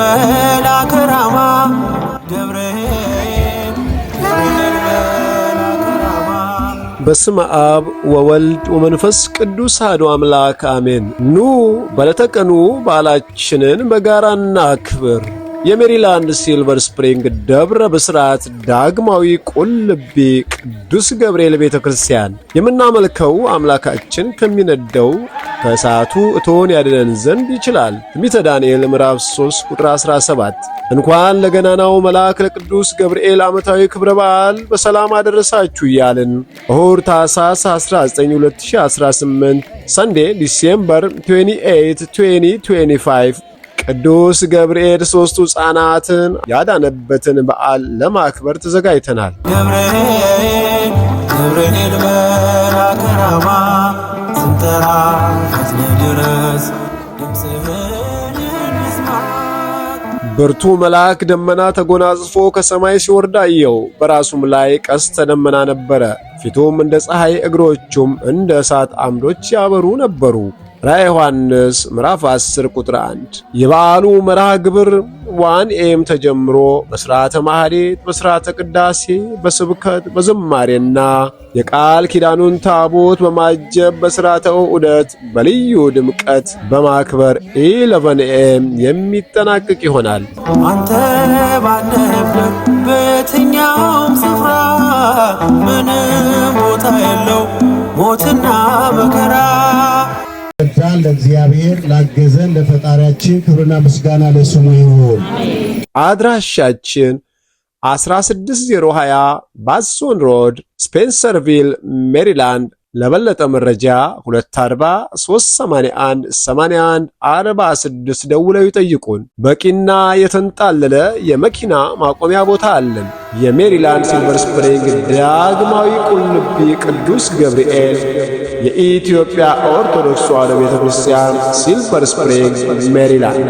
መልአከ ራማ ገብርኤል መልአከ ራማ። በስመ አብ ወወልድ ወመንፈስ ቅዱስ አሐዱ አምላክ አሜን። ኑ በዕለተ ቀኑ በዓላችንን በጋራ እናክብር። የሜሪላንድ ሲልቨር ስፕሪንግ ደብረ ብስራት ዳግማዊ ቁልቢ ቅዱስ ገብርኤል ቤተ ክርስቲያን የምናመልከው አምላካችን ከሚነደው ከእሳቱ እቶን ያድነን ዘንድ ይችላል። ትንቢተ ዳንኤል ምዕራፍ 3 ቁጥር 17። እንኳን ለገናናው መልአክ ለቅዱስ ገብርኤል ዓመታዊ ክብረ በዓል በሰላም አደረሳችሁ እያልን እሁድ ታኅሳስ 19 2018 ሰንዴ ዲሴምበር 28 2025 ቅዱስ ገብርኤል ሦስቱ ሕፃናትን ያዳነበትን በዓል ለማክበር ተዘጋጅተናል። ገብርኤል መልአከ ራማ ስንጠራ ፈጥነህ ድረስ ድምፅህን እንስማ። ብርቱ መልአክ ደመና ተጎናጽፎ ከሰማይ ሲወርድ አየው። በራሱም ላይ ቀስተ ደመና ነበረ። ፊቱም እንደ ፀሐይ፣ እግሮቹም እንደ እሳት አምዶች ያበሩ ነበሩ። ራዕየ ዮሐንስ ምዕራፍ 10 ቁጥር 1። የበዓሉ መርሃ ግብር 1 AM ተጀምሮ በሥርዓተ ማኅሌት፣ በሥርዓተ ቅዳሴ፣ በስብከት፣ በዝማሬና የቃል ኪዳኑን ታቦት በማጀብ በሥርዓተ ዑደት በልዩ ድምቀት በማክበር 11 AM የሚጠናቀቅ ይሆናል። አንተ ባለህበት በየትኛውም ስፍራ ምንም ቦታ የለው ሞትና መከራ። ለእግዚአብሔር ላገዘን ለፈጣሪያችን ክብርና ምስጋና ለስሙ ይሁን። አድራሻችን 16020 ባሶን ሮድ ስፔንሰርቪል ሜሪላንድ። ለበለጠ መረጃ 240 381 81 46 ደውለው ይጠይቁን። በቂና የተንጣለለ የመኪና ማቆሚያ ቦታ አለን። የሜሪላንድ ሲልቨር ስፕሪንግ ዳግማዊ ቁልቢ ቅዱስ ገብርኤል የኢትዮጵያ ኦርቶዶክስ ተዋሕዶ ቤተክርስቲያን ሲልቨር ስፕሪንግ ሜሪላንድ